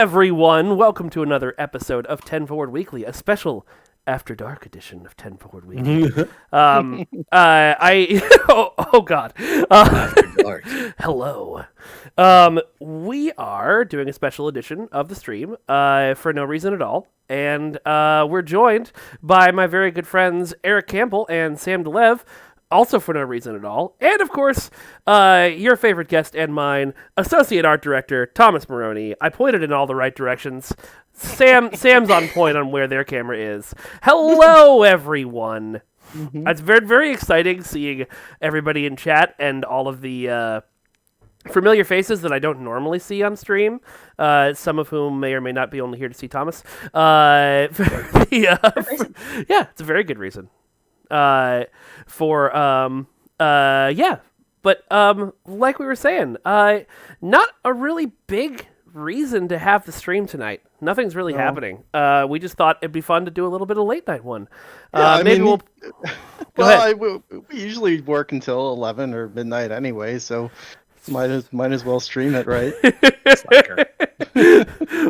everyone. Welcome to another episode of 10 Forward Weekly, a special After Dark edition of 10 Forward Weekly. Oh God. After Dark. Hello. We are doing a special edition of the stream for no reason at all. And we're joined by my very good friends Eric Campbell and Sam DeLev, also for no reason at all. And, of course, your favorite guest and mine, Associate Art Director Thomas Maroney. I pointed in all the right directions. Sam's on point on where their camera is. Hello, everyone. Mm-hmm. It's very, very exciting seeing everybody in chat and all of the familiar faces that I don't normally see on stream, some of whom may or may not be only here to see Thomas. Yeah, it's a very good reason. But like we were saying, not a really big reason to have the stream tonight. Nothing's really happening. We just thought it'd be fun to do a little bit of late night one. We'll go ahead. We usually work until 11 or midnight anyway, so might as well stream it, right?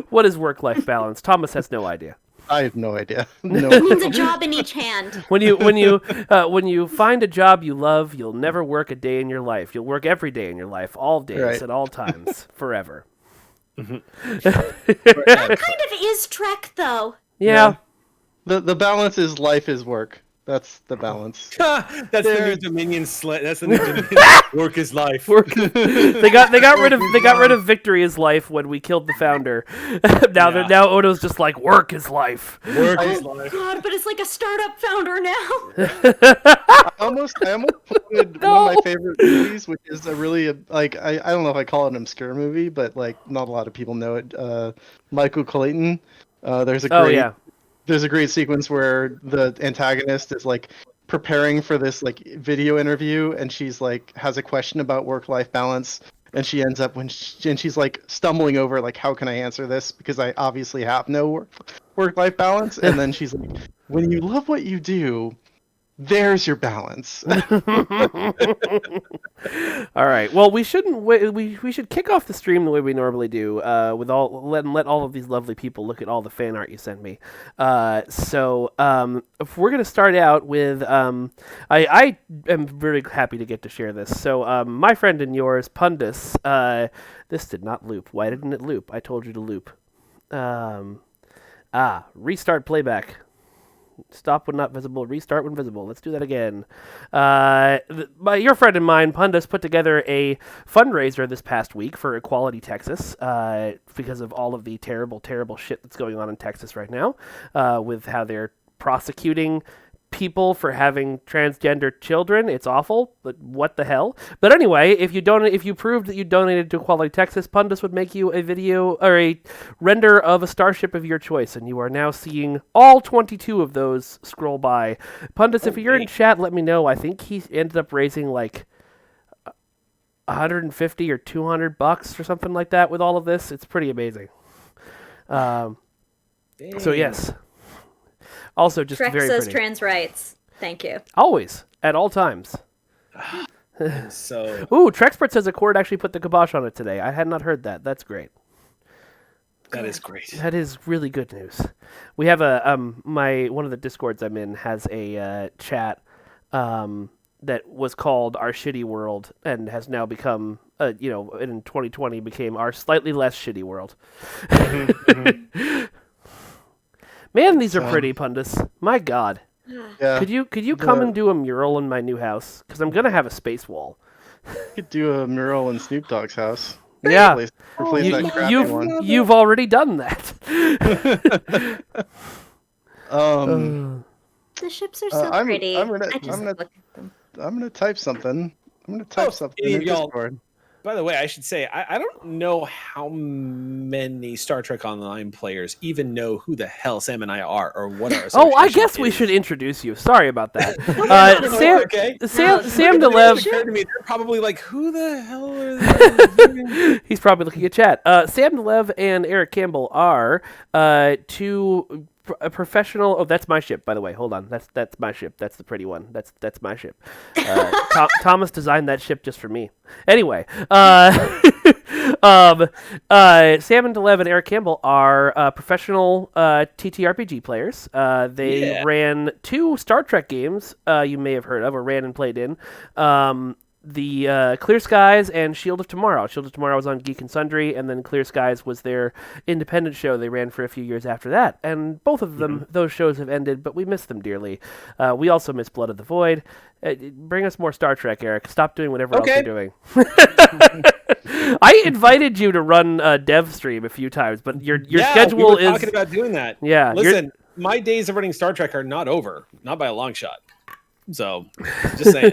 What is work-life balance? Thomas has no idea. I have no idea. It means a job in each hand. When you find a job you love, you'll never work a day in your life. You'll work every day in your life, all days, right, at all times, forever. That kind of is Trek, though. Yeah. The balance is life is work. That's the balance. That's the new Dominion That's the new Dominion. Work is life. They got rid of victory is life when we killed the founder. Now Odo's just like work is life. Work is life. God, but it's like a startup founder now. I almost quoted one of my favorite movies, which is a really I don't know if I call it an obscure movie, but like not a lot of people know it. Michael Clayton. There's a great sequence where the antagonist is like preparing for this like video interview, and she's like has a question about work-life balance, and she ends up and she's like stumbling over like, how can I answer this, because I obviously have no work-life balance. And then she's like, when you love what you do, there's your balance. All right. Well, we shouldn't wait. We should kick off the stream the way we normally do, with let all of these lovely people look at all the fan art you sent me. So if we're gonna start out with, I am very happy to get to share this. So my friend and yours, Pundus. This did not loop. Why didn't it loop? I told you to loop. Restart playback. Stop when not visible, restart when visible. Let's do that again. Your friend and mine, Pundus, put together a fundraiser this past week for Equality Texas, because of all of the terrible, terrible shit that's going on in Texas right now, with how they're prosecuting people for having transgender children. It's awful, but what the hell? But anyway, if you proved that you donated to Equality Texas, Pundus would make you a video or a render of a starship of your choice, and you are now seeing all 22 of those scroll by. Pundus, if you're in chat, let me know. I think he ended up raising like $150 or $200 or something like that with all of this. It's pretty amazing. So yes. Also, just Trek very says pretty. trans rights. Thank you. Always, at all times. So. Ooh, Trexpert says Accord actually put the kibosh on it today. I had not heard that. That's great. That is great. That is really good news. We have one of the Discords I'm in has a chat that was called Our Shitty World and has now become in 2020 became Our Slightly Less Shitty World. Man, these are pretty, Pundus. My God. Yeah. Could you come and do a mural in my new house? Because I'm gonna have a space wall. You could do a mural in Snoop Dogg's house. Yeah. Replace that crappy one. You've already done that. The ships are so pretty. I'm gonna type something. In Discord. By the way, I should say, I don't know how many Star Trek Online players even know who the hell Sam and I are, or what our association I guess we is. should introduce you. Sorry about that. Sam DeLev. They're probably like, who the hell are they? He's probably looking at chat. Sam DeLev and Eric Campbell are two a professional. Oh, that's my ship, by the way. Hold on, that's my ship. That's the pretty one. That's my ship. Thomas designed that ship just for me. Anyway, Sam and Delev and Eric Campbell are professional TTRPG players. They ran 2 Star Trek games you may have heard of or ran and played in. The Clear Skies and Shield of Tomorrow. Shield of Tomorrow was on Geek and Sundry, and then Clear Skies was their independent show they ran for a few years after that. And both of them, those shows have ended, but we miss them dearly. We also miss Blood of the Void. Bring us more Star Trek, Eric. Stop doing whatever else you're doing. I invited you to run Dev Stream a few times, but your schedule we were talking about doing that. Yeah. Listen, my days of running Star Trek are not over. Not by a long shot. So, just saying.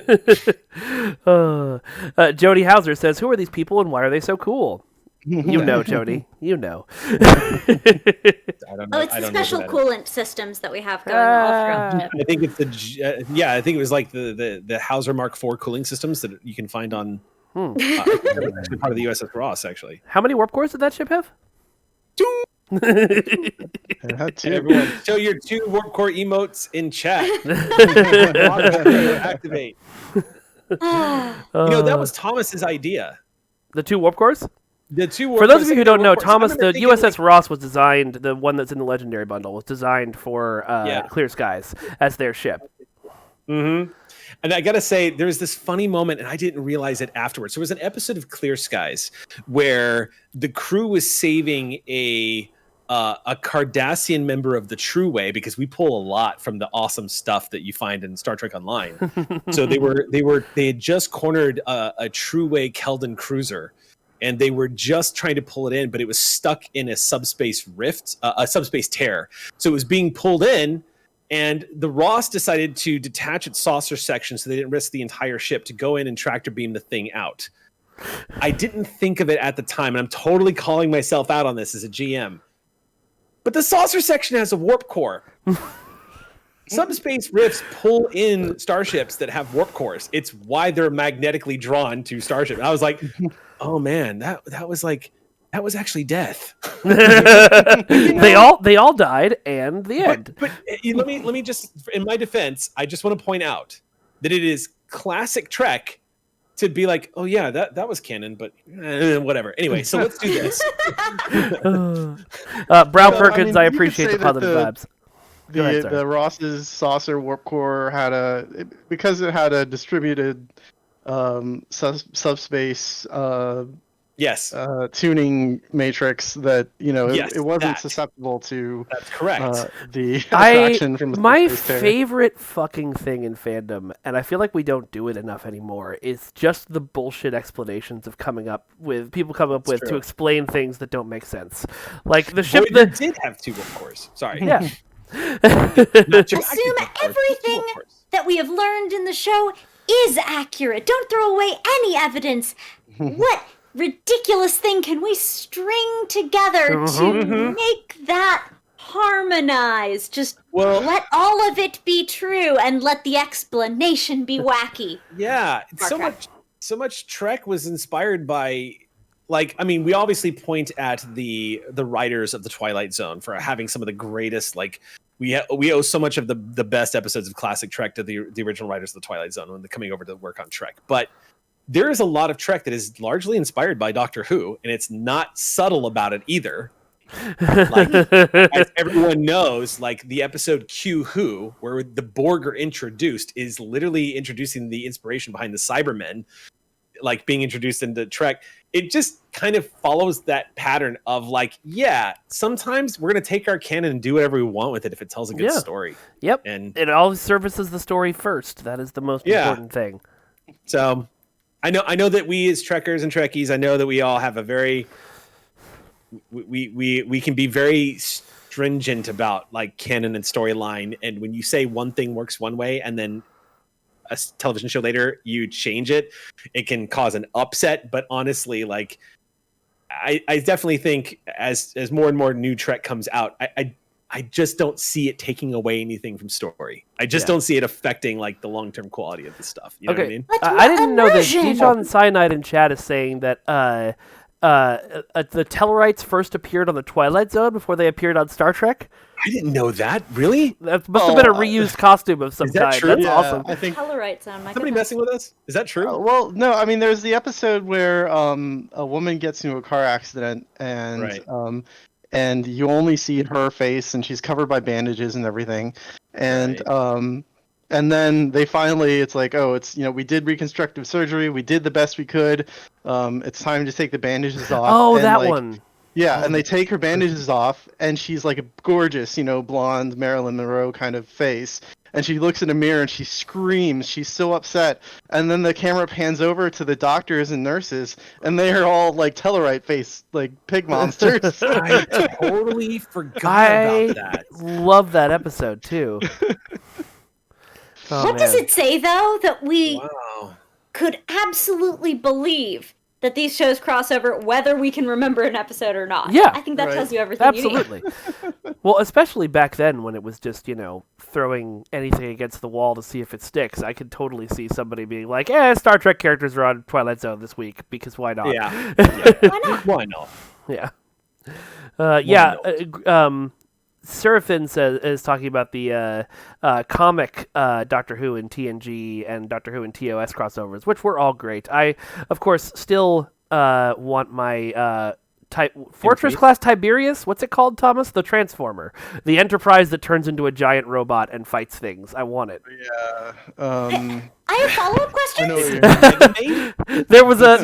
Jody Hauser says, "Who are these people and why are they so cool?" You know, Jody. You know. I don't know. Oh, it's the special coolant systems that we have going all throughout the ship. I think it's the I think it was like the Hauser Mark IV cooling systems that you can find on actually part of the USS Ross. Actually, how many warp cores did that ship have? 2. Everyone, show your 2 warp core emotes in chat. Activate. That was Thomas's idea. The 2 warp cores? The 2 warp For those of you who don't know, cores, Thomas, the USS Ross was designed, the one that's in the Legendary Bundle, was designed for Clear Skies as their ship. Mm-hmm. And I gotta say, there was this funny moment, and I didn't realize it afterwards. There was an episode of Clear Skies where the crew was saving a Cardassian member of the True Way, because we pull a lot from the awesome stuff that you find in Star Trek Online. So they had just cornered a True Way Keldon cruiser, and they were just trying to pull it in, but it was stuck in a subspace rift, a subspace tear. So it was being pulled in, and the Ross decided to detach its saucer section so they didn't risk the entire ship, to go in and tractor beam the thing out. I didn't think of it at the time, and I'm totally calling myself out on this as a GM. But the saucer section has a warp core. Subspace rifts pull in starships that have warp cores. It's why they're magnetically drawn to starships. I was like, oh man, that was actually death. They all died, and the end. But let me just, in my defense, I just want to point out that it is classic Trek to be like, oh yeah, that was canon, but whatever. Anyway, so let's do this. Brown Perkins, I appreciate the positive vibes. The Ross's saucer warp core because it had a distributed subspace tuning matrix that it wasn't susceptible to. That's correct. The attraction from the my favorite fucking thing in fandom, and I feel like we don't do it enough anymore, is just the bullshit explanations of people come up with to explain things that don't make sense. Like the ship that did have 2 warp cores. Sorry. Yeah. Assume everything that we have learned in the show is accurate. Don't throw away any evidence. What ridiculous thing can we string together to make that harmonize? Just let all of it be true and let the explanation be wacky. Yeah, so much Trek was inspired by, we obviously point at the writers of the Twilight Zone for having some of the greatest, we owe so much of the best episodes of classic Trek to the original writers of the Twilight Zone when they're coming over to work on Trek. But there is a lot of Trek that is largely inspired by Doctor Who, and it's not subtle about it either. As everyone knows, the episode Q Who, where the Borg are introduced, is literally introducing the inspiration behind the Cybermen, being introduced into Trek. It just kind of follows that pattern of sometimes we're going to take our canon and do whatever we want with it if it tells a good story. Yep. And it always services the story first. That is the most important thing. So I know that we as Trekkers and Trekkies, I know that we all have a very we can be very stringent about canon and storyline, and when you say one thing works one way and then a television show later you change it can cause an upset. But honestly, I definitely think as more and more new Trek comes out, I just don't see it taking away anything from story. I just don't see it affecting the long-term quality of the stuff. You know what I mean? I didn't know that Dijon Cyanide in chat is saying that the Tellarites first appeared on the Twilight Zone before they appeared on Star Trek. I didn't know that. Really? That must have been a reused costume of some Is that kind. true? That's Yeah, awesome. I think. Tellarites on my Somebody goodness. messing with us? Is that true? Well, no, I mean, there's the episode where a woman gets into a car accident and Right. and you only see her face and she's covered by bandages and everything, and then they finally, it's like, oh, it's, we did reconstructive surgery, we did the best we could, it's time to take the bandages off. Oh, and, that like, one. Yeah, and they take her bandages off, and she's like a gorgeous, blonde Marilyn Monroe kind of face. And she looks in a mirror and she screams. She's so upset. And then the camera pans over to the doctors and nurses, and they are all like Tellarite face, like pig monsters. I totally forgot about that. Love that episode too. Oh, What does man. it say, though, that we Wow. could absolutely believe that these shows cross over, whether we can remember an episode or not? Yeah. I think that Right. tells you everything you need. Absolutely. Well, especially back then when it was just, throwing anything against the wall to see if it sticks. I could totally see somebody being like, Star Trek characters are on Twilight Zone this week, because why not? Yeah. Why not? Why not? Yeah. not? Seraphin is talking about the comic Doctor Who and TNG and Doctor Who and TOS crossovers, which were all great. I, of course, still want my Fortress class Tiberius. What's it called, Thomas? The Transformer, the Enterprise that turns into a giant robot and fights things. I want it. Yeah. I have follow-up I know questions. what you mean. There was an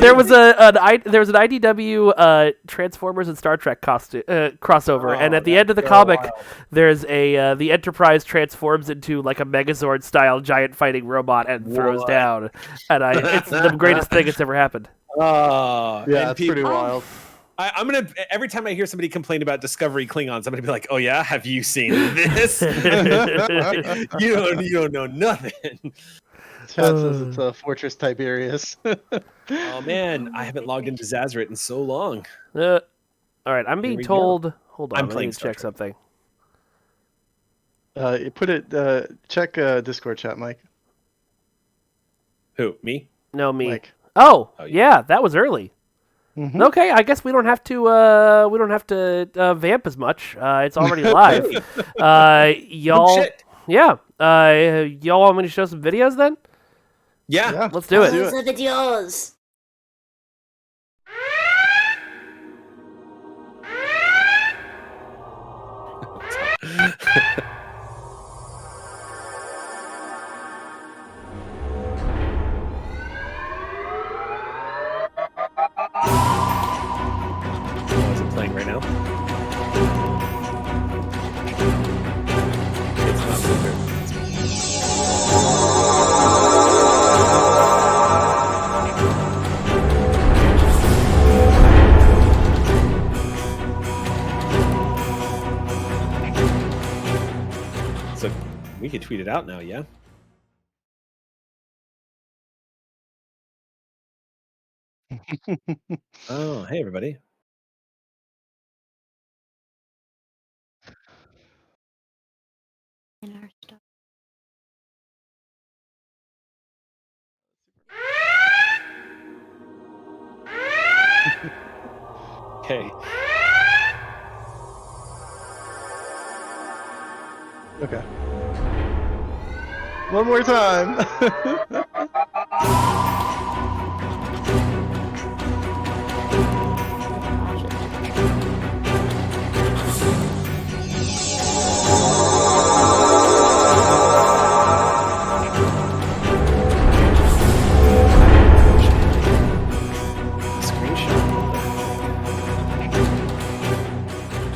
IDW Transformers and Star Trek crossover, and at the end of the comic, there's the Enterprise transforms into like a Megazord style giant fighting robot and throws What? down, and it's the greatest thing that's ever happened. Yeah, Yeah, it's pretty wild. I'm gonna, every time I hear somebody complain about Discovery Klingons, I'm gonna be like, "Oh yeah, have you seen this? you don't know nothing." Chad says it's a Fortress Tiberius. Oh man, I haven't logged into Zazaret in so long. All right, I'm being we go. told. Hold on, I'm I playing need to Star check Trek. something. You put it. Check Discord chat, Mike. Who? Me? No, me. Mike. Oh, Oh, yeah, that was early. Mhm. Okay, I guess we don't have to vamp as much. It's already live. Y'all, Oh, shit. yeah. Y'all want me to show some videos then? Yeah. Let's do it. do Those are the videos. Oh, is it playing right now? It's not filtered. So we could tweet it out now, yeah? Oh, hey everybody. In our stuff. Okay. Okay. One more time.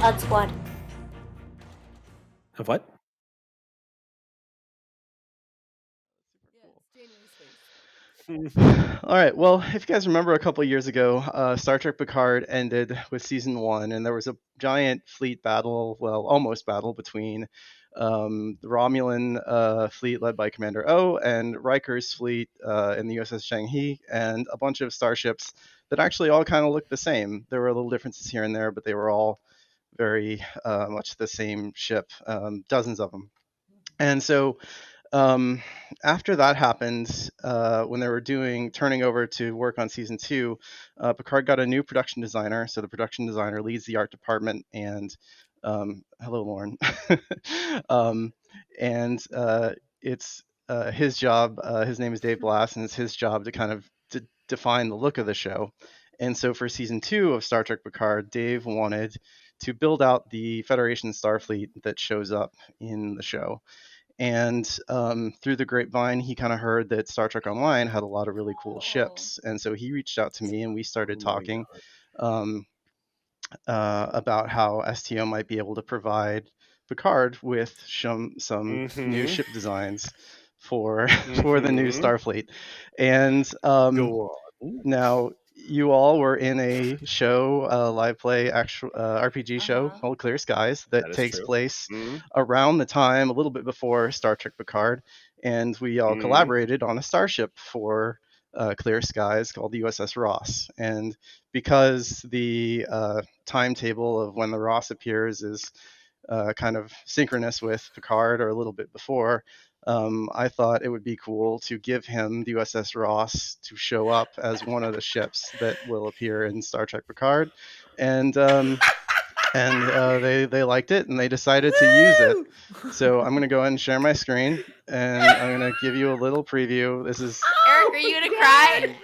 That's what. Of what? All right. Well, if you guys remember a couple years ago, Star Trek Picard ended with season 1, and there was a giant fleet battle, well, almost battle between the Romulan fleet led by Commander O and Riker's fleet in the USS Chang'e, and a bunch of starships that actually all kind of looked the same. There were little differences here and there, but they were all very much the same ship, dozens of them. And so After that happened, when they were turning over to work on season 2, Picard got a new production designer. So the production designer leads the art department, and hello, Lauren. And it's his job. His name is Dave Blass, and it's his job to kind of define the look of the show. And so for season 2 of Star Trek Picard, Dave wanted to build out the Federation Starfleet that shows up in the show. And through the grapevine, he kind of heard that Star Trek Online had a lot of really cool ships. And so he reached out to me, and we started talking about how STO might be able to provide Picard with some new ship designs for the new Starfleet. And now you all were in a show, live play RPG show called Clear Skies that takes place around the time, a little bit before Star Trek Picard, and we all collaborated on a starship for Clear Skies called the USS Ross. And because the timetable of when the Ross appears is kind of synchronous with Picard or a little bit before, I thought it would be cool to give him the USS Ross to show up as one of the ships that will appear in Star Trek Picard, and they liked it, and they decided to use it. So I'm gonna go ahead and share my screen, and I'm gonna give you a little preview. This is Eric, are you gonna cry?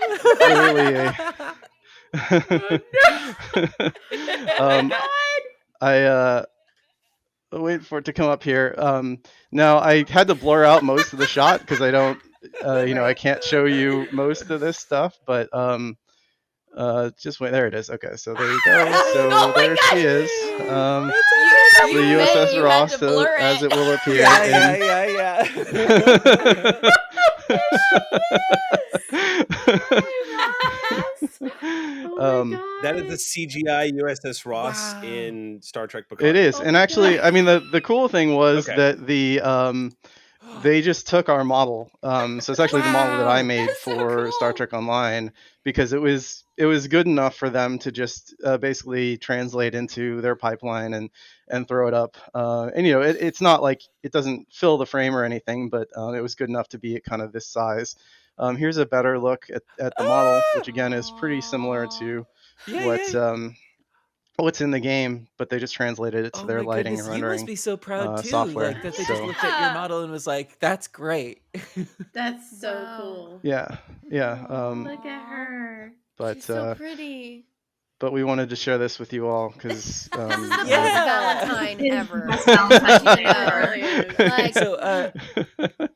I wait for it to come up here. Now I had to blur out most of the shot because I don't, I can't show you most of this stuff. But just wait. There it is. Okay, so there you go. So there she is. The USS Ross, as it will appear. Yeah. That is the CGI USS Ross in Star Trek Picard. It is, and actually, I mean, the cool thing was that they just took our model. So it's actually the model that I made for Star Trek Online, because it was good enough for them to just basically translate into their pipeline and throw it up. And it's not like it doesn't fill the frame or anything, but it was good enough to be at kind of this size. Here's a better look at the model, which again is pretty similar to what's in the game, but they just translated it to their lighting and rendering. You must be so proud too, software. like that they just looked at your model and was like, "That's great." That's so cool. Yeah. Look at her. But she's so pretty. But we wanted to share this with you all because this is the best Valentine ever. Like, so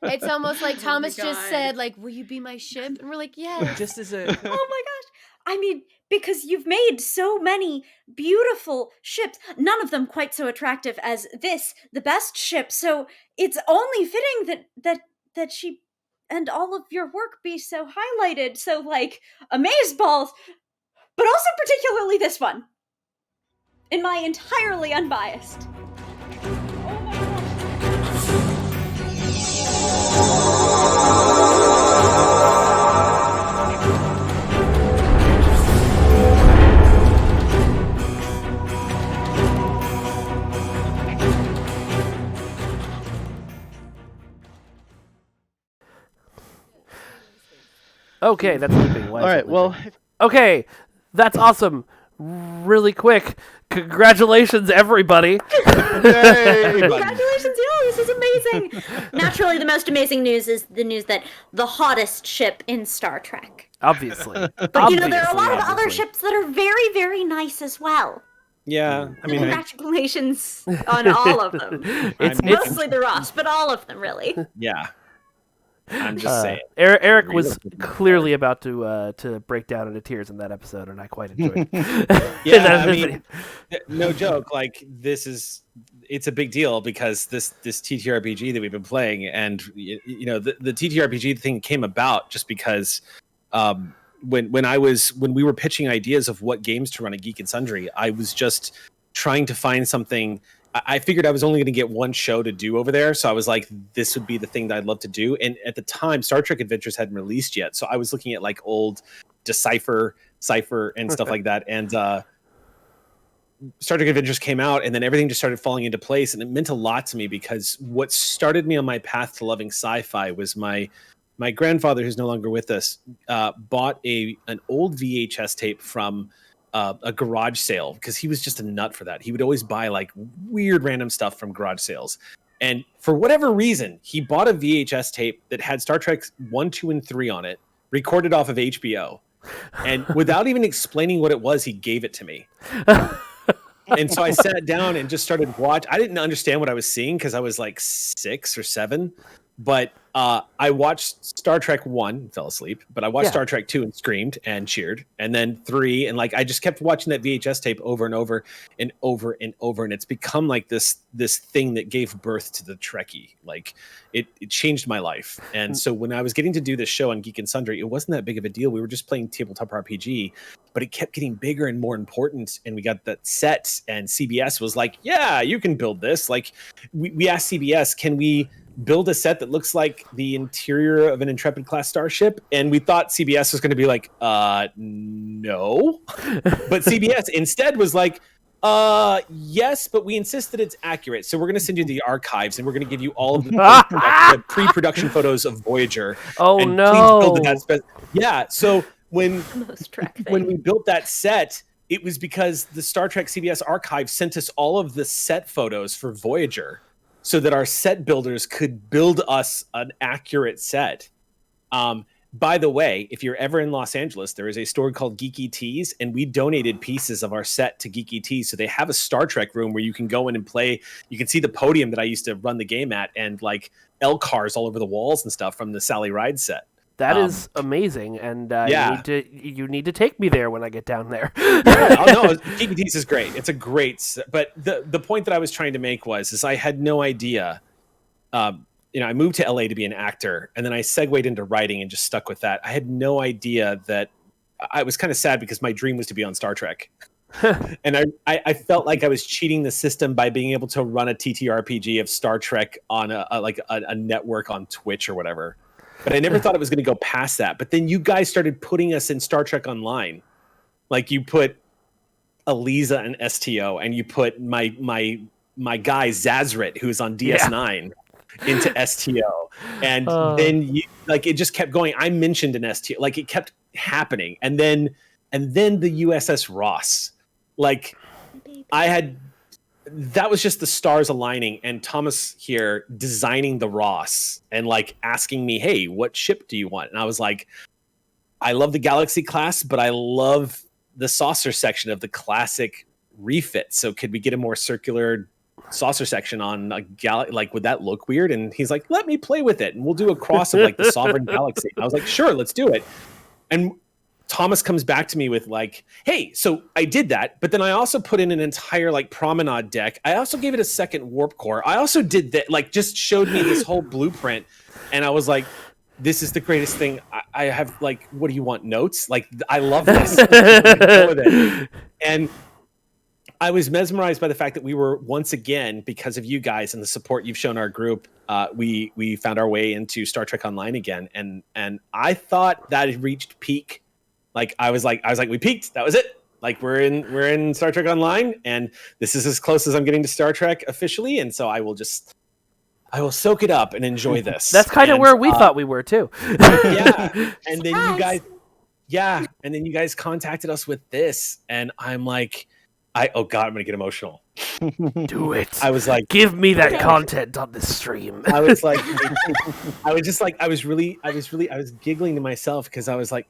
it's almost like Thomas just said, like, "Will you be my ship?" And we're like, "Yeah." Just as a Oh my gosh. I mean, because you've made so many beautiful ships, none of them quite so attractive as this, the best ship. So it's only fitting that she and all of your work be so highlighted. So like amazeballs, but also particularly this one. In my entirely unbiased. Okay, that's keeping. all right. Well, okay, that's awesome. Really quick, congratulations, everybody! Congratulations, y'all! This is amazing. Naturally, the most amazing news is the news that the hottest ship in Star Trek. Obviously, but there are a lot of other ships that are very, very nice as well. Yeah, I mean, congratulations on all of them. It's mostly the Ross, but all of them, really. Yeah. I'm just saying. Eric was clearly about to break down into tears in that episode, and I quite enjoyed it. Yeah, I mean, no joke. Like it's a big deal because this TTRPG that we've been playing, and the TTRPG thing came about just because when we were pitching ideas of what games to run at Geek and Sundry, I was just trying to find something. I figured I was only going to get one show to do over there, so I was like, this would be the thing that I'd love to do. And at the time, Star Trek Adventures hadn't released yet, so I was looking at like old Decipher, and stuff like that. And Star Trek Adventures came out, and then everything just started falling into place, and it meant a lot to me because what started me on my path to loving sci-fi was my grandfather, who's no longer with us, bought an old VHS tape from a garage sale because he was just a nut for that. He would always buy like weird random stuff from garage sales. And for whatever reason, he bought a VHS tape that had Star Trek 1, 2, and 3 on it, recorded off of HBO. And without even explaining what it was, he gave it to me. And so I sat down and just started watching. I didn't understand what I was seeing because I was like 6 or 7. But I watched Star Trek 1 and fell asleep. But I watched Star Trek 2 and screamed and cheered. And then 3. And like I just kept watching that VHS tape over and over and over and over. And it's become like this thing that gave birth to the Trekkie. Like it changed my life. And so when I was getting to do this show on Geek and Sundry, it wasn't that big of a deal. We were just playing tabletop RPG. But it kept getting bigger and more important. And we got that set. And CBS was like, yeah, you can build this. Like we asked CBS, can we build a set that looks like the interior of an Intrepid class starship? And we thought CBS was going to be like, no. But CBS instead was like, yes, but we insist that it's accurate. So we're going to send you the archives and we're going to give you all of the pre-production photos of Voyager. Oh, and no. Please build that yeah. So when we built that set, it was because the Star Trek CBS archive sent us all of the set photos for Voyager, so that our set builders could build us an accurate set. By the way, if you're ever in Los Angeles, there is a store called Geeky Tees, and we donated pieces of our set to Geeky Tees. So they have a Star Trek room where you can go in and play. You can see the podium that I used to run the game at, and like L cars all over the walls and stuff from the Sally Ride set. That is amazing, and you need to take me there when I get down there. Yeah, no, Geeky Tees is great. It's a great, but the point that I was trying to make was I had no idea. I moved to LA to be an actor, and then I segued into writing and just stuck with that. I had no idea that I was kind of sad because my dream was to be on Star Trek. And I felt like I was cheating the system by being able to run a TTRPG of Star Trek on a network on Twitch or whatever. But I never thought it was going to go past that. But then you guys started putting us in Star Trek Online. Like you put Eliza and STO, and you put my guy Zazrit, who's on DS9, into STO. And then it just kept going. I mentioned an STO. Like it kept happening. And then the USS Ross. Like that was just the stars aligning, and Thomas here designing the Ross and like asking me, hey, what ship do you want? And I was like, I love the Galaxy class, but I love the saucer section of the classic refit. So could we get a more circular saucer section on a like, would that look weird? And he's like, let me play with it, and we'll do a cross of like the Sovereign Galaxy. And I was like, sure, let's do it. And Thomas comes back to me with like, hey, so I did that, but then I also put in an entire like promenade deck. I also gave it a second warp core. I also did that, like just showed me this whole blueprint. And I was like, this is the greatest thing. I have like, what do you want, notes? Like, I love this. Go with it. And I was mesmerized by the fact that we were once again, because of you guys and the support you've shown our group, we found our way into Star Trek Online again. And I thought that had reached peak. Like I was like, we peaked. That was it. Like we're in Star Trek Online, and this is as close as I'm getting to Star Trek officially. And so I will soak it up and enjoy this. That's kind of where we thought we were too. Yeah. And then you guys contacted us with this, and I'm like, oh God, I'm gonna get emotional. Do it. I was like, give me that content on the stream. I was like, I was giggling to myself because I was like,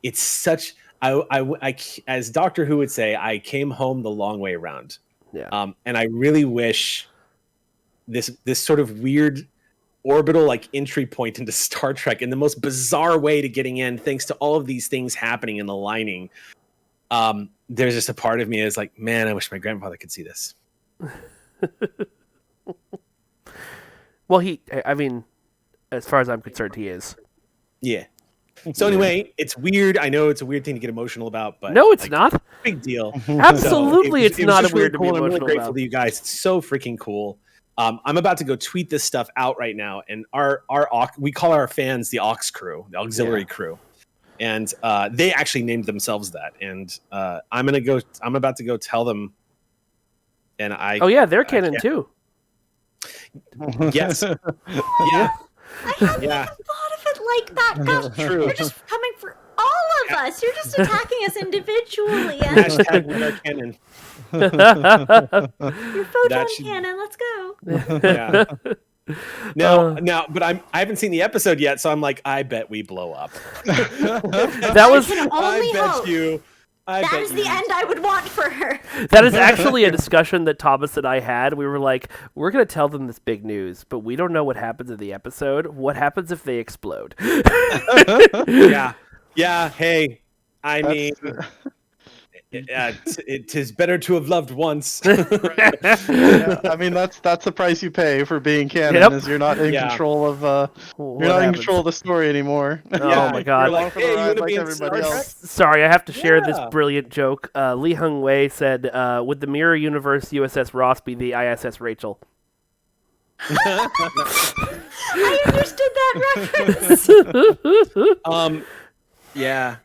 it's such. I as Doctor Who would say, I came home the long way around. Yeah. And I really wish this sort of weird orbital like entry point into Star Trek in the most bizarre way to getting in, thanks to all of these things happening and aligning. There's just a part of me that's like, man, I wish my grandfather could see this. Well, I mean, as far as I'm concerned, he is. Yeah. So anyway, it's weird. I know it's a weird thing to get emotional about, but no, it's not. Big deal. Absolutely, it's not a weird cool. to be emotional I'm really grateful about. to you guys. It's so freaking cool. I'm about to go tweet this stuff out right now, and we call our fans the Aux crew, the auxiliary crew, and they actually named themselves that. And I'm about to go tell them. And oh yeah, they're canon too. Yes. Yeah. I hadn't even thought of it like that. Gosh, True. you're just coming for all of us. You're just attacking us individually. Hashtag with our canon. Your photon cannon. Let's go. Yeah. Now, but I haven't seen the episode yet, so I'm like, I bet we blow up. That was. I can only I bet hope. that is the end I would want for her. That is actually a discussion that Thomas and I had. We were like, we're going to tell them this big news, but we don't know what happens in the episode. What happens if they explode? Yeah. Hey, I mean, it is better to have loved once. Yeah, I mean, that's the price you pay for being canon. Yep. Is you're not in control of in control of the story anymore. Oh my god! You're like, hey, you want to be in everybody Star else. Trek? Sorry, I have to share this Yeah. brilliant joke. Lee Hung Wei said, "Would the Mirror Universe USS Ross be the ISS Rachel?" I understood that reference. Yeah.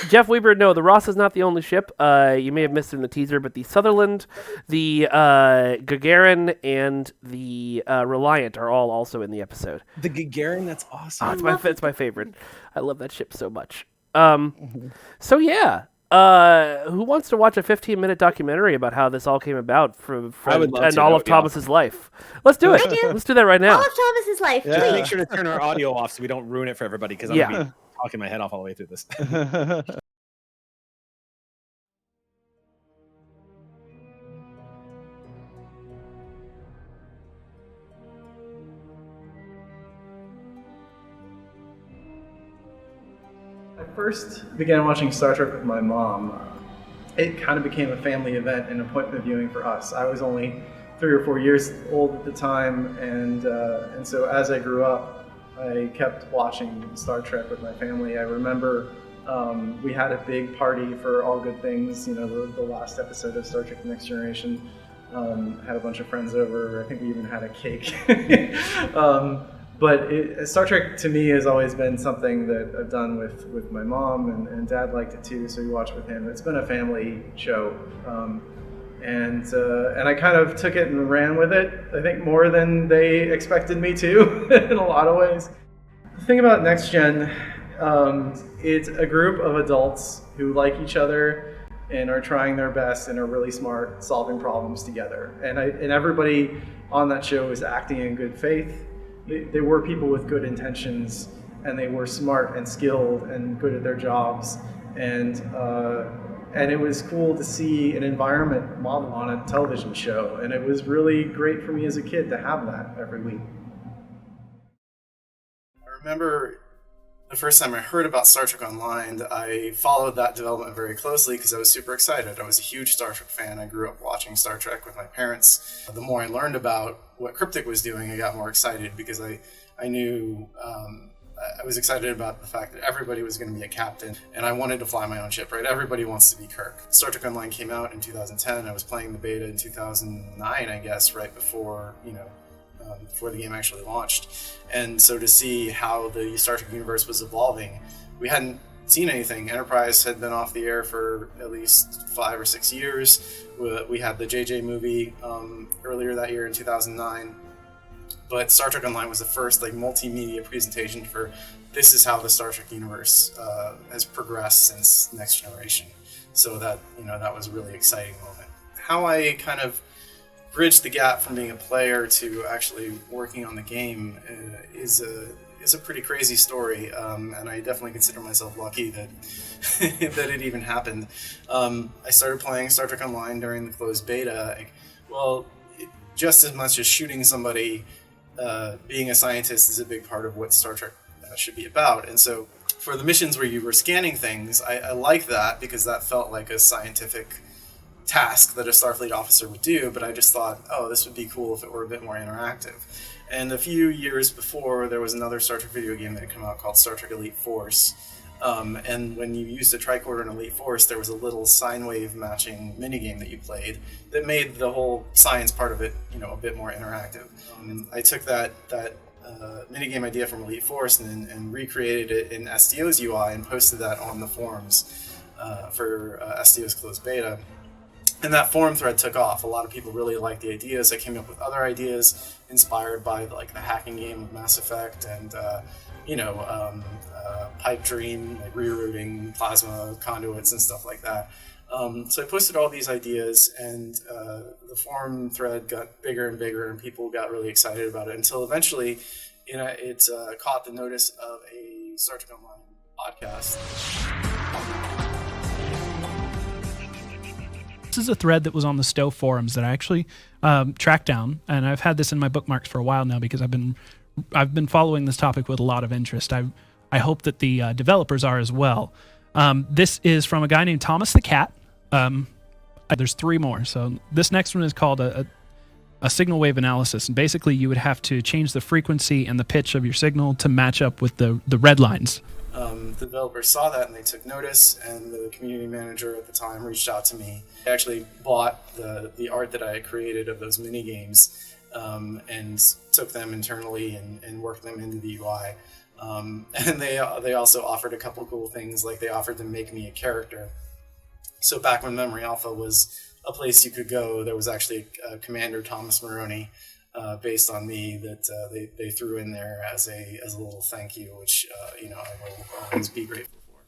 Jeff Weber, no, the Ross is not the only ship. You may have missed it in the teaser, but the Sutherland, the Gagarin, and the Reliant are all also in the episode. The Gagarin, that's awesome. Oh, it's my favorite. I love that ship so much. So yeah, who wants to watch a 15-minute documentary about how this all came about from I would love and to. all That of would be Thomas's life? Let's do it. I do. Let's do that right now. All of Thomas's life, Yeah. please. Make sure to turn our audio off so we don't ruin it for everybody, because I'm gonna be talking my head off all the way through this. I first began watching Star Trek with my mom. It kind of became a family event and appointment viewing for us. I was only 3 or 4 years old at the time, and so as I grew up, I kept watching Star Trek with my family. I remember we had a big party for All Good Things, you know, the last episode of Star Trek The Next Generation. Had a bunch of friends over. I think we even had a cake. But Star Trek to me has always been something that I've done with my mom, and Dad liked it too, so we watched with him. It's been a family show, and I kind of took it and ran with it. I think more than they expected me to, in a lot of ways. The thing about Next Gen, it's a group of adults who like each other and are trying their best and are really smart, solving problems together. And everybody on that show is acting in good faith. They were people with good intentions, and they were smart and skilled and good at their jobs, and it was cool to see an environment modeled on a television show, and it was really great for me as a kid to have that every week. I remember the first time I heard about Star Trek Online, I followed that development very closely because I was super excited. I was a huge Star Trek fan. I grew up watching Star Trek with my parents. The more I learned about what Cryptic was doing, I got more excited because I knew I was excited about the fact that everybody was going to be a captain, and I wanted to fly my own ship, right? Everybody wants to be Kirk. Star Trek Online came out in 2010. I was playing the beta in 2009, I guess, right before, before the game actually launched. And so to see how the Star Trek universe was evolving, we hadn't seen anything. Enterprise had been off the air for at least 5 or 6 years. We had the JJ movie earlier that year in 2009. But Star Trek Online was the first multimedia presentation for this is how the Star Trek universe has progressed since Next Generation. So that that was a really exciting moment. How I kind of bridged the gap from being a player to actually working on the game is a pretty crazy story, and I definitely consider myself lucky that that it even happened. I started playing Star Trek Online during the closed beta. Just as much as shooting somebody, being a scientist is a big part of what Star Trek should be about. And so for the missions where you were scanning things, I like that because that felt like a scientific task that a Starfleet officer would do, but I just thought, oh, this would be cool if it were a bit more interactive. And a few years before, there was another Star Trek video game that had come out called Star Trek Elite Force. And when you used a tricorder in Elite Force, there was a little sine wave matching minigame that you played that made the whole science part of it, a bit more interactive. I took that minigame idea from Elite Force and recreated it in SDO's UI and posted that on the forums for SDO's closed beta. And that forum thread took off. A lot of people really liked the ideas. I came up with other ideas inspired by like the hacking game of Mass Effect and Pipe Dream, like rerouting plasma conduits and stuff like that. So I posted all these ideas, and the forum thread got bigger and bigger, and people got really excited about it until eventually, it caught the notice of a Star Trek Online podcast. This is a thread that was on the Stowe forums that I actually tracked down, and I've had this in my bookmarks for a while now because I've been following this topic with a lot of interest. I hope that the developers are as well. This is from a guy named Thomas the Cat. There's 3 more. So this next one is called a signal wave analysis, and basically you would have to change the frequency and the pitch of your signal to match up with the red lines. The developers saw that and they took notice, and the community manager at the time reached out to me. I actually bought the art that I had created of those mini games and took them internally and worked them into the UI. And they also offered a couple cool things, like they offered to make me a character. So back when Memory Alpha was a place you could go, there was actually a Commander Thomas Maroney based on me that they threw in there as a little thank you, which I will always be grateful for.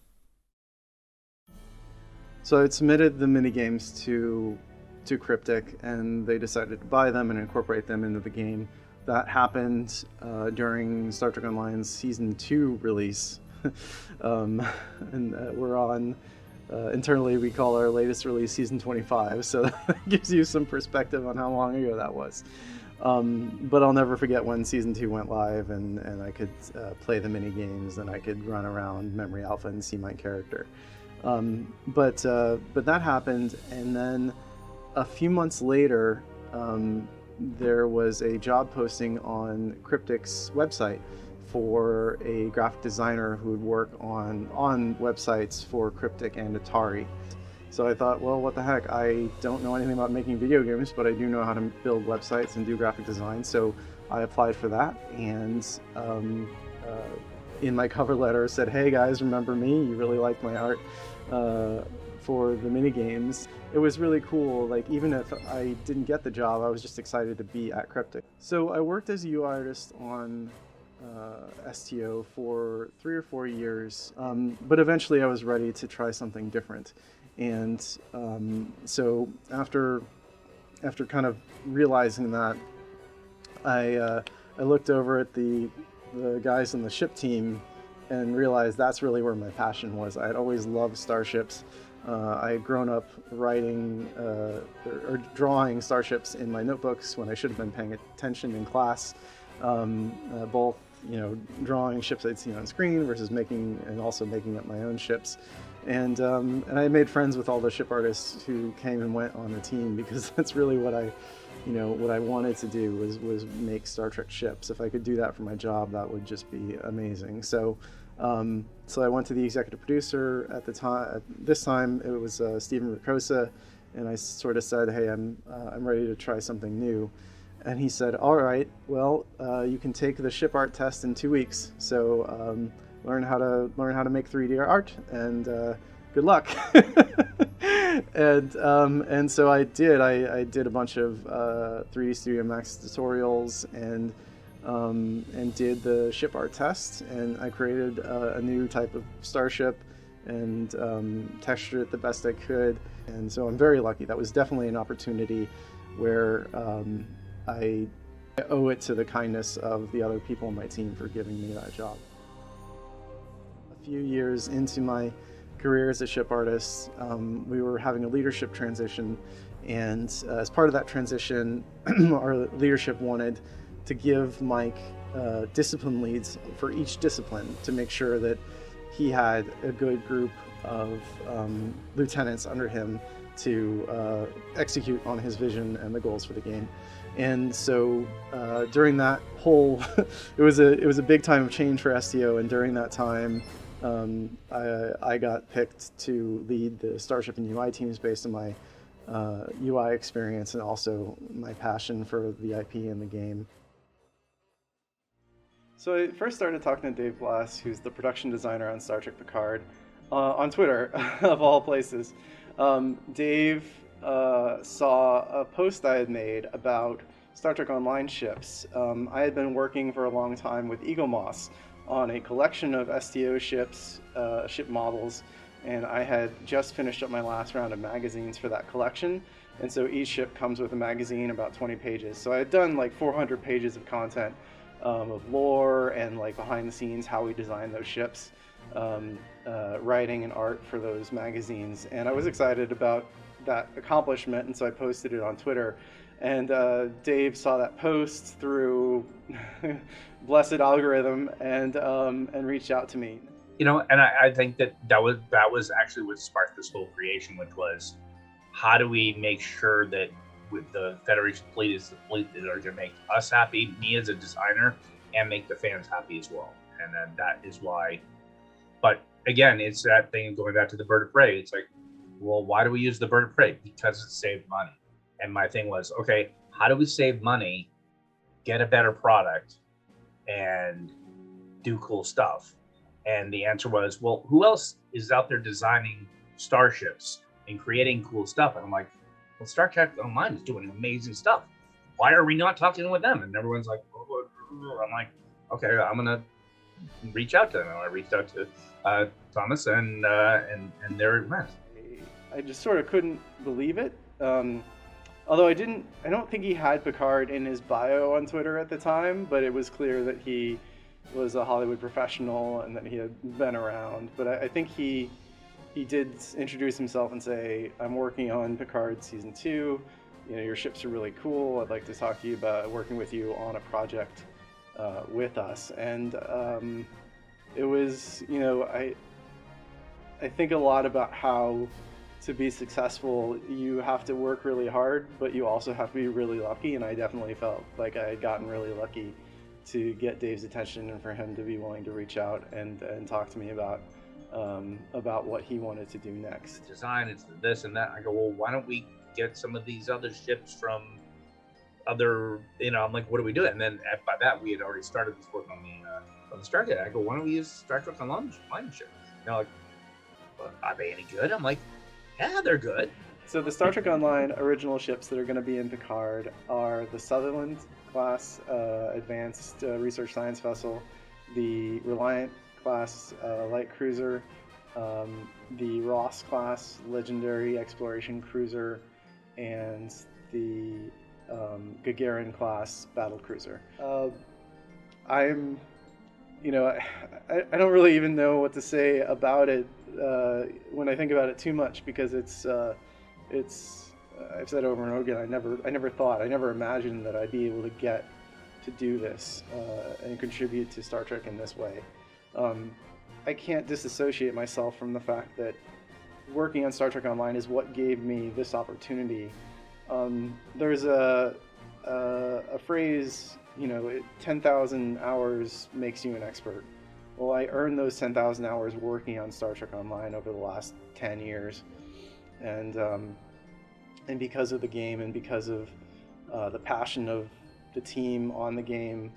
So I submitted the minigames to Cryptic, and they decided to buy them and incorporate them into the game. That happened during Star Trek Online's Season 2 release. And we're on, internally we call our latest release Season 25, so that gives you some perspective on how long ago that was. But I'll never forget when Season 2 went live and I could play the mini games and I could run around Memory Alpha and see my character. But that happened, and then a few months later, there was a job posting on Cryptic's website for a graphic designer who would work on websites for Cryptic and Atari. So I thought, well, what the heck? I don't know anything about making video games, but I do know how to build websites and do graphic design. So I applied for that, and in my cover letter said, hey guys, remember me? You really liked my art for the mini games. It was really cool. Like, even if I didn't get the job, I was just excited to be at Cryptic. So I worked as a UI artist on STO for 3 or 4 years, but eventually I was ready to try something different. And so after kind of realizing that, I looked over at the guys on the ship team and realized that's really where my passion was. I had always loved starships. I had grown up writing or drawing starships in my notebooks when I should have been paying attention in class. Both, drawing ships I'd seen on screen versus making up my own ships. And I made friends with all the ship artists who came and went on the team, because that's really what I wanted to do was make Star Trek ships. If I could do that for my job, that would just be amazing. So I went to the executive producer at the time. At this time, it was Stephen Ricosa, and I sort of said, "Hey, I'm ready to try something new." And he said, "All right, well, you can take the ship art test in 2 weeks. So learn how to make 3D art, and good luck." And so I did. I did a bunch of 3D Studio Max tutorials and did the ship art test, and I created a new type of starship and textured it the best I could. And so I'm very lucky. That was definitely an opportunity where I owe it to the kindness of the other people on my team for giving me that job. A few years into my career as a ship artist, we were having a leadership transition, and as part of that transition, our leadership wanted to give Mike discipline leads for each discipline to make sure that he had a good group of lieutenants under him to execute on his vision and the goals for the game. And so during that whole, it was a big time of change for STO, and during that time, I got picked to lead the Starship and UI teams based on my UI experience and also my passion for the IP and the game. So I first started talking to Dave Glass, who's the production designer on Star Trek Picard, on Twitter, of all places. Dave saw a post I had made about Star Trek Online ships. I had been working for a long time with Eagle Moss on a collection of STO ships, ship models, and I had just finished up my last round of magazines for that collection. And so each ship comes with a magazine, about 20 pages. So I had done like 400 pages of content of lore and like behind the scenes, how we designed those ships, writing and art for those magazines. And I was excited about that accomplishment, and so I posted it on Twitter. And Dave saw that post through blessed algorithm and reached out to me. You know, and I think that was actually what sparked this whole creation, which was, how do we make sure that with the Federation fleet is the fleet that are going to make us happy, me as a designer, and make the fans happy as well. And then that is why. But again, it's that thing going back to the bird of prey. It's like, well, why do we use the bird of prey? Because it saved money. And my thing was, okay, how do we save money, get a better product, and do cool stuff? And the answer was, well, who else is out there designing starships and creating cool stuff? And I'm like, well, Star Trek Online is doing amazing stuff. Why are we not talking with them? And everyone's like, oh. I'm like, okay, I'm gonna reach out to them. And I reached out to Thomas, and there it went. I just sort of couldn't believe it. Although I don't think he had Picard in his bio on Twitter at the time, but it was clear that he was a Hollywood professional and that he had been around. But I think he did introduce himself and say, I'm working on Picard season 2. You know, your ships are really cool. I'd like to talk to you about working with you on a project with us. And it was, you know, I think a lot about how to be successful, you have to work really hard, but you also have to be really lucky. And I definitely felt like I had gotten really lucky to get Dave's attention and for him to be willing to reach out and talk to me about what he wanted to do next. Design, it's this and that. I go, well, why don't we get some of these other ships from other, you know, I'm like, what do we do? And then by that, we had already started this work on the Stargazer. I go, why don't we use Star Trek Online ship? You know, like, well, are they any good? I'm like, yeah, they're good. So the Star Trek Online original ships that are going to be in Picard are the Sutherland class advanced research science vessel, the Reliant class light cruiser, the Ross class legendary exploration cruiser, and the Gagarin class battle cruiser. I'm, you know, I don't really even know what to say about it when I think about it too much, because it's I've said over and over again, I never imagined that I'd be able to get to do this and contribute to Star Trek in this way. I can't disassociate myself from the fact that working on Star Trek Online is what gave me this opportunity. There's a phrase, you know, 10,000 hours makes you an expert. Well, I earned those 10,000 hours working on Star Trek Online over the last 10 years. And because of the game and because of the passion of the team on the game,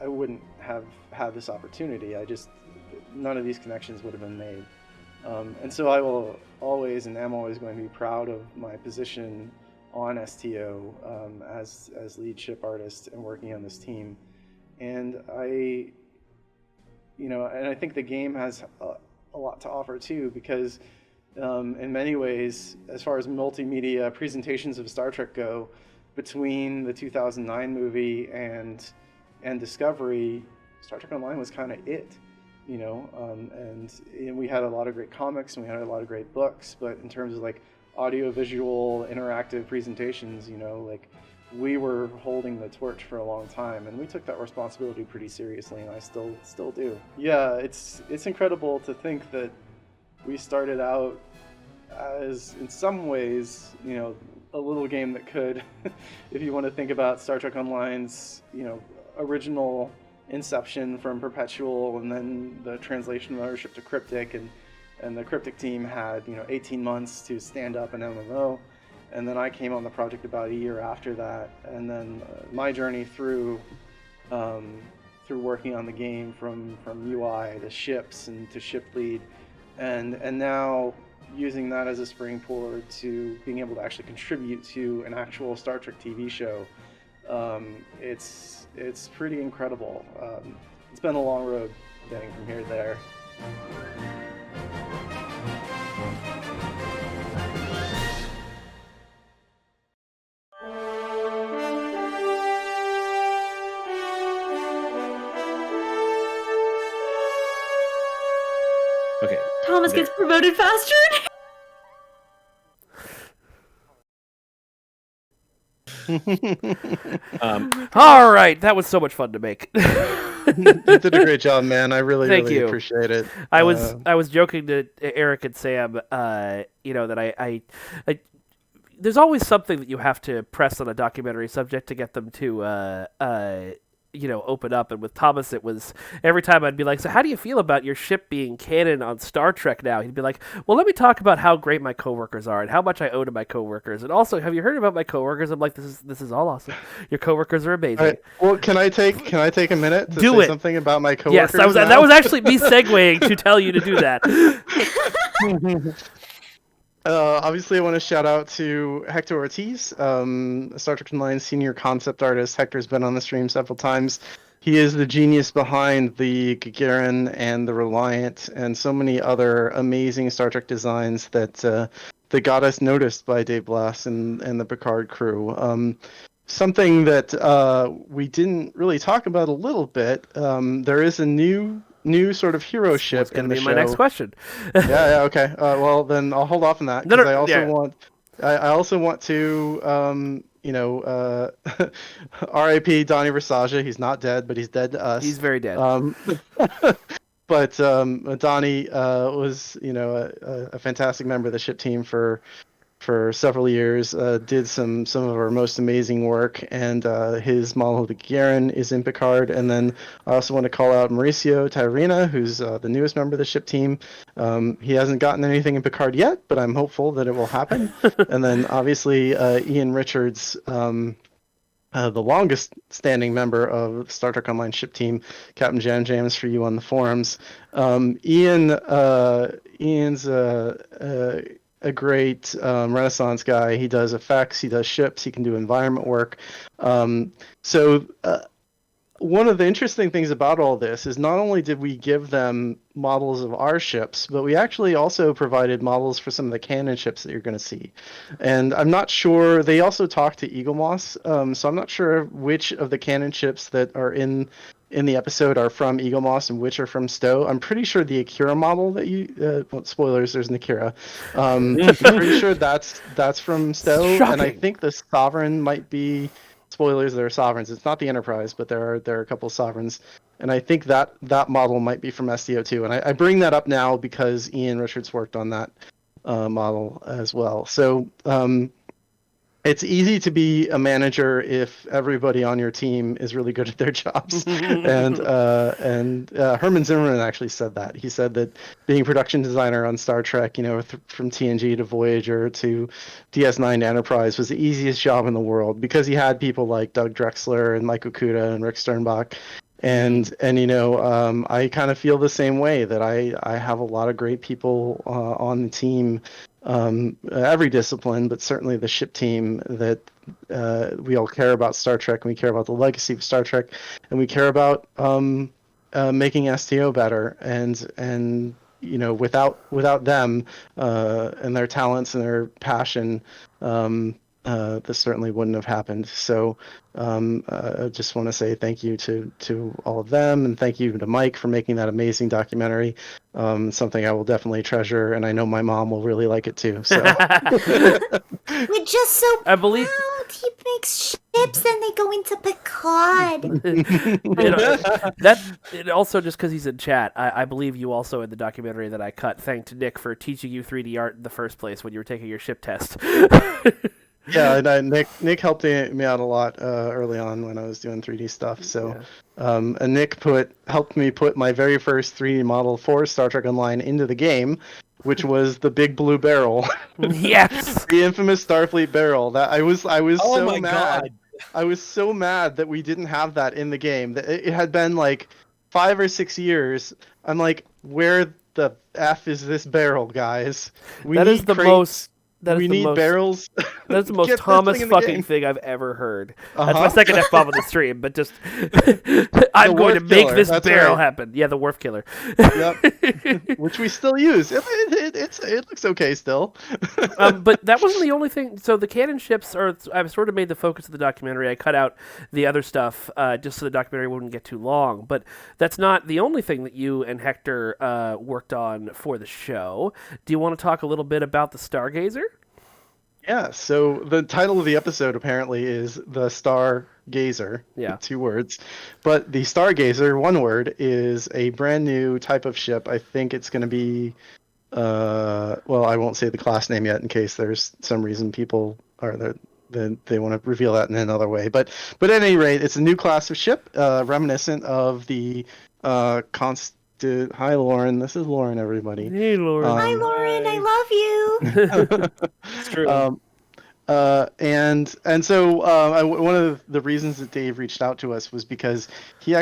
I wouldn't have had this opportunity. None of these connections would have been made. And so I will always and am always going to be proud of my position on STO as lead ship artist and working on this team. And I think the game has a lot to offer too, because in many ways, as far as multimedia presentations of Star Trek go, between the 2009 movie and Discovery, Star Trek Online was kind of it, you know, and we had a lot of great comics and we had a lot of great books, but in terms of like audio-visual interactive presentations, you know, like we were holding the torch for a long time, and we took that responsibility pretty seriously, and I still do. Yeah, it's incredible to think that we started out as, in some ways, you know, a little game that could, if you want to think about Star Trek Online's, you know, original inception from Perpetual, and then the translation of ownership to Cryptic, and the Cryptic team had, you know, 18 months to stand up an MMO, and then I came on the project about a year after that, and then my journey through through working on the game, from UI to ships and to ship lead, and now using that as a springboard to being able to actually contribute to an actual Star Trek TV show. It's pretty incredible. It's been a long road getting from here to there. Okay. Thomas gets promoted faster. All right, that was so much fun to make. You did a great job, man. I really appreciate it. I was joking to Eric and Sam, that I there's always something that you have to press on a documentary subject to get them to open up. And with Thomas, it was every time I'd be like, so how do you feel about your ship being canon on Star Trek now? He'd be like, well, let me talk about how great my coworkers are and how much I owe to my coworkers. And also, have you heard about my coworkers? I'm like, this is all awesome. Your coworkers are amazing. Right. Well, can I take a minute to do say it. something about my coworkers? Yes, that was actually me segueing to tell you to do that. Obviously, I want to shout out to Hector Ortiz, Star Trek Online senior concept artist. Hector's been on the stream several times. He is the genius behind the Gagarin and the Reliant and so many other amazing Star Trek designs that got us noticed by Dave Blass and the Picard crew. Something that we didn't really talk about a little bit. There is a new sort of hero ship in the show. My next question. Yeah, okay. Well, then I'll hold off on that because I also want to, R.I.P. Donnie Versace. He's not dead, but he's dead to us. He's very dead. But Donnie was, a fantastic member of the ship team for several years, did some of our most amazing work, and his model, the Gagarin, is in Picard. And then I also want to call out Mauricio Tyrina, who's the newest member of the ship team. He hasn't gotten anything in Picard yet, but I'm hopeful that it will happen. And then obviously Ian Richards, the longest standing member of Star Trek Online ship team, Captain Jam Jams for you on the forums. Ian's a great Renaissance guy. He does effects, he does ships, he can do environment work. So one of the interesting things about all this is not only did we give them models of our ships, but we actually also provided models for some of the canon ships that you're going to see. And I'm not sure, they also talked to Eagle Moss, so I'm not sure which of the canon ships that are in the episode are from Eagle Moss and which are from Stowe. I'm pretty sure the Akira model that you spoilers, there's an Akira. I'm pretty sure that's from Stowe. Shocking. And I think the Sovereign might be spoilers, there are Sovereigns. It's not the Enterprise, but there are a couple of Sovereigns. And I think that model might be from SDO2. And I bring that up now because Ian Richards worked on that model as well. So it's easy to be a manager if everybody on your team is really good at their jobs. and Herman Zimmerman actually said that. He said that being a production designer on Star Trek, from TNG to Voyager to DS9 to Enterprise was the easiest job in the world because he had people like Doug Drexler and Mike Okuda and Rick Sternbach. And I kind of feel the same way, that I have a lot of great people on the team, every discipline, but certainly the ship team, that we all care about Star Trek, and we care about the legacy of Star Trek, and we care about making STO better. And without them and their talents and their passion, this certainly wouldn't have happened. So I just want to say thank you to all of them, and thank you to Mike for making that amazing documentary. Something I will definitely treasure, and I know my mom will really like it too. So We're just so I believe proud he makes ships and they go into Picard. It also, just because he's in chat, I believe you also in the documentary that I cut thanked Nick for teaching you 3D art in the first place when you were taking your ship test. Yeah, and Nick helped me out a lot early on when I was doing 3D stuff. So, and Nick helped me put my very first 3D model for Star Trek Online into the game, which was the big blue barrel. Yes, the infamous Starfleet barrel. That I was Oh so my mad. God. I was so mad that we didn't have that in the game. That it had been like 5 or 6 years. I'm like, where the F is this barrel, guys? We That need is the crates. most. That We is the need most. barrels. That's the most Get this Thomas thing in the fucking game. thing I've ever heard. That's Uh-huh. my second F bomb of the stream, but just I'm going to wharf make killer, this that's barrel right. happen. Yeah, the wharf killer. Yep. Which we still use. It looks okay still. But that wasn't the only thing. So the Canon ships are. I've sort of made the focus of the documentary. I cut out the other stuff just so the documentary wouldn't get too long. But that's not the only thing that you and Hector worked on for the show. Do you want to talk a little bit about the Stargazer? Yeah, so the title of the episode apparently is The Stargazer. Yeah. 2 words. But the Stargazer, 1 word, is a brand new type of ship. I think it's going to be, well, I won't say the class name yet in case there's some reason people are they want to reveal that in another way. But at any rate, it's a new class of ship, reminiscent of the Hi, Lauren. This is Lauren, everybody. Hey, Lauren. Hi, Lauren. I love you. It's true. And so one of the reasons that Dave reached out to us was because he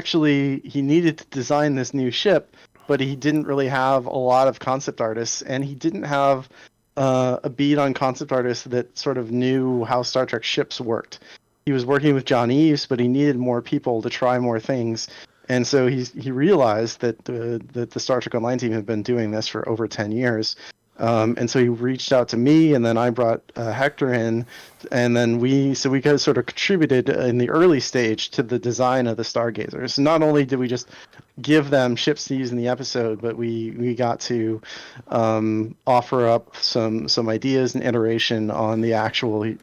needed to design this new ship, but he didn't really have a lot of concept artists, and he didn't have a beat on concept artists that sort of knew how Star Trek ships worked. He was working with John Eves, but he needed more people to try more things. And so he realized that the Star Trek Online team had been doing this for over 10 years. And so he reached out to me, and then I brought Hector in, and then we kind of sort of contributed in the early stage to the design of the Stargazers. So not only did we just give them ships to use in the episode, but we got to offer up some ideas and iteration on the actual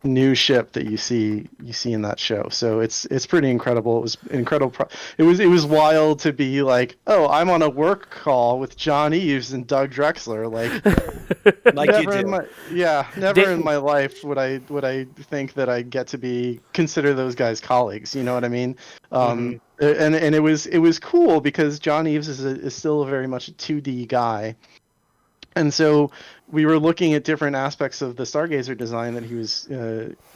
new ship that you see in that show. So it's pretty incredible. It was incredible. It was wild to be like, oh, I'm on a work call with John Eves and Doug Drexler. Like you never do. never in my life would I think that I'd get to consider those guys colleagues. You know what I mean? And it was cool because John Eves is still very much a 2D guy. And so we were looking at different aspects of the Stargazer design that he was,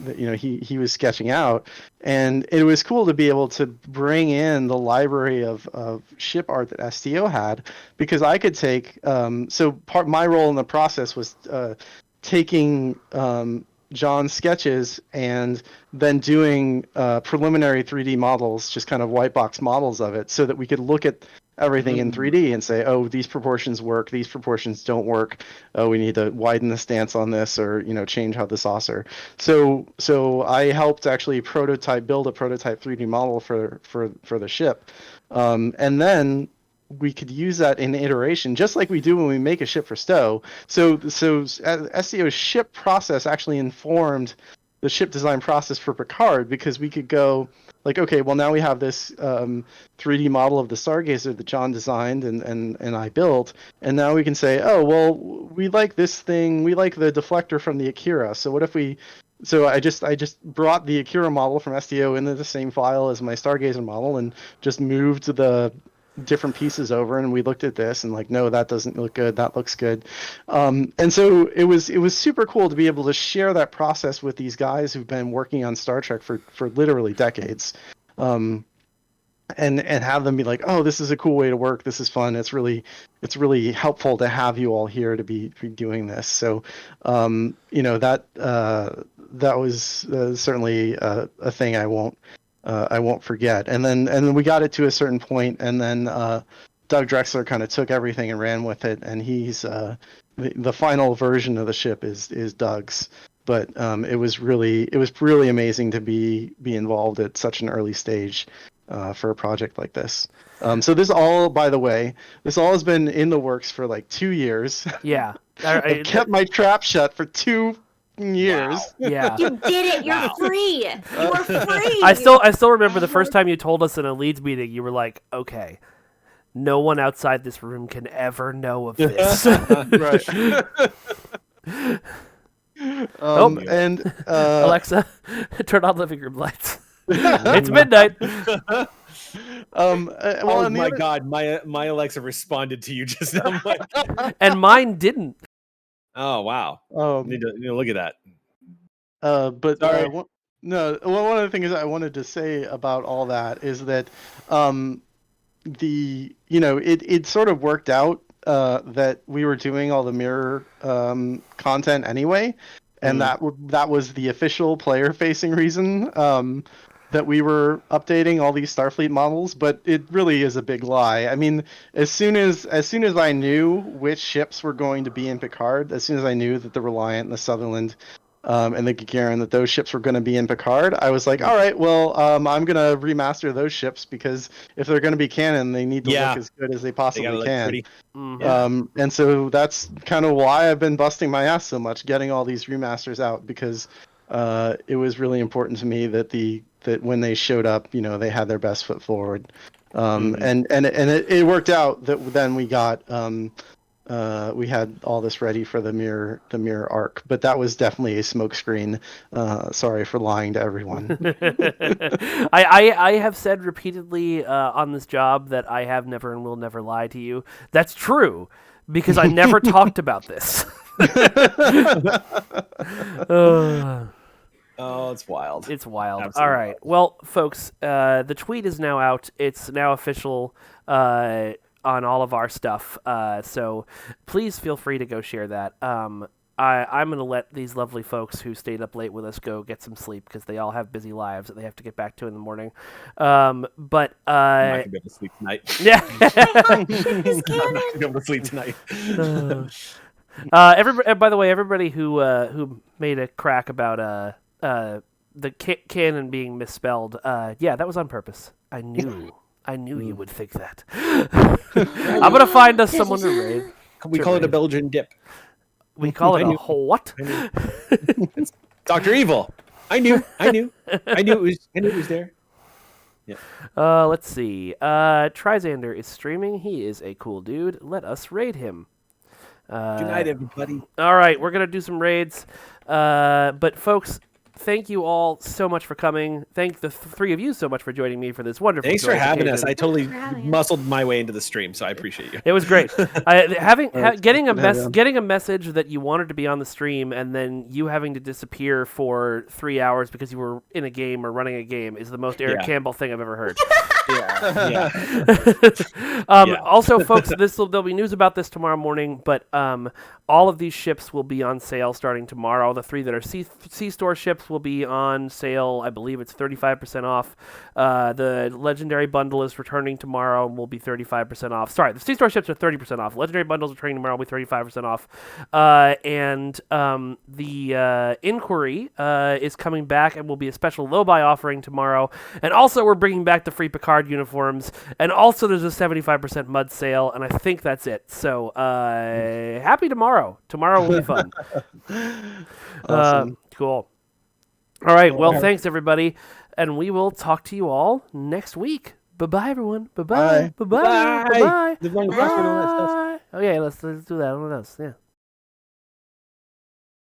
he was sketching out, and it was cool to be able to bring in the library of ship art that STO had, because I could take. My role in the process was taking John's sketches and then doing preliminary 3D models, just kind of white box models of it, so that we could look at everything in 3D and say, oh, these proportions work, these proportions don't work. Oh, we need to widen the stance on this, or change how the saucer. So I helped actually build a prototype 3D model for the ship, and then we could use that in iteration, just like we do when we make a ship for STO. So STO's ship process actually informed the ship design process for Picard, because we could go like, okay, well, now we have this 3D model of the Stargazer that John designed and I built, and now we can say, oh, well, we like this thing, we like the deflector from the Akira. So what if we? So I just brought the Akira model from STO into the same file as my Stargazer model and just moved the different pieces over, and we looked at this and like, no, that doesn't look good, that looks good. And so it was super cool to be able to share that process with these guys who've been working on Star Trek for literally decades, and have them be like, oh, this is a cool way to work, this is fun, it's really helpful to have you all here to be doing this. So that was certainly a thing I won't forget. And then we got it to a certain point, and then Doug Drexler kind of took everything and ran with it, and he's the final version of the ship is Doug's. But it was really amazing to be involved at such an early stage for a project like this. So this all, by the way, has been in the works for like 2 years. Yeah. I kept my trap shut for 2 years. Wow. Yeah. You did it. You're free. You are free. I still remember the first time you told us in a Leeds meeting, you were like, okay, no one outside this room can ever know of this. Right. And Alexa, turn on living room lights. It's midnight. Oh my God, my Alexa responded to you just now. And mine didn't. Oh wow. Need to look at that. But Sorry. one of the things I wanted to say about all that is that it sort of worked out that we were doing all the mirror content anyway, and that was the official player facing reason that we were updating all these Starfleet models. But it really is a big lie. I mean, as soon as I knew which ships were going to be in Picard, as soon as I knew that the Reliant and the Sutherland and the Gagarin, that those ships were going to be in Picard, I was like, all right, well, I'm going to remaster those ships, because if they're going to be canon, they need to look as good as they possibly can. And so that's kind of why I've been busting my ass so much, getting all these remasters out, because it was really important to me that when they showed up, they had their best foot forward. And it worked out that then we got we had all this ready for the mirror arc, but that was definitely a smokescreen. Sorry for lying to everyone. I have said repeatedly on this job that I have never and will never lie to you. That's true, because I never talked about this. Oh, it's wild. It's wild. Absolutely All right. Well, folks, the tweet is now out. It's now official on all of our stuff. So please feel free to go share that. I'm going to let these lovely folks who stayed up late with us go get some sleep, because they all have busy lives that they have to get back to in the morning. But I'm not going to be able to sleep tonight. Yeah. I'm not going to be able to sleep tonight. By the way, everybody who made a crack about the canon being misspelled, yeah, that was on purpose. I knew you would think that. I'm gonna find us someone to raid. We call it a Belgian dip. We call it a what? It's Dr. Evil. I knew it was there. Yeah. Let's see. Trizander is streaming. He is a cool dude. Let us raid him. Good night, everybody. All right, we're gonna do some raids. But folks, thank you all so much for coming. Thank the three of you so much for joining me for this wonderful. Thanks for having occasion. us. I totally muscled my way into the stream, so I appreciate you. It was great. Getting a message that you wanted to be on the stream, and then you having to disappear for 3 hours because you were in a game or running a game, is the most Eric Campbell thing I've ever heard. Also, folks, there'll be news about this tomorrow morning, but all of these ships will be on sale starting tomorrow. The 3 that are C-Store ships will be on sale. I believe it's 35% off. The Legendary Bundle is returning tomorrow and will be 35% off. Sorry, the C-Store ships are 30% off. Legendary Bundles returning tomorrow will be 35% off. And the Inquiry is coming back and will be a special low-buy offering tomorrow. And also, we're bringing back the free Picard uniforms. And also, there's a 75% mud sale, and I think that's it. So, happy tomorrow. Tomorrow will be fun. Awesome. Cool. All right. Well, thanks, everybody. And we will talk to you all next week. Bye-bye, everyone. Bye-bye. Bye-bye. Bye-bye. Live long and prosper and all that stuff. Okay, let's do that. What else? Yeah.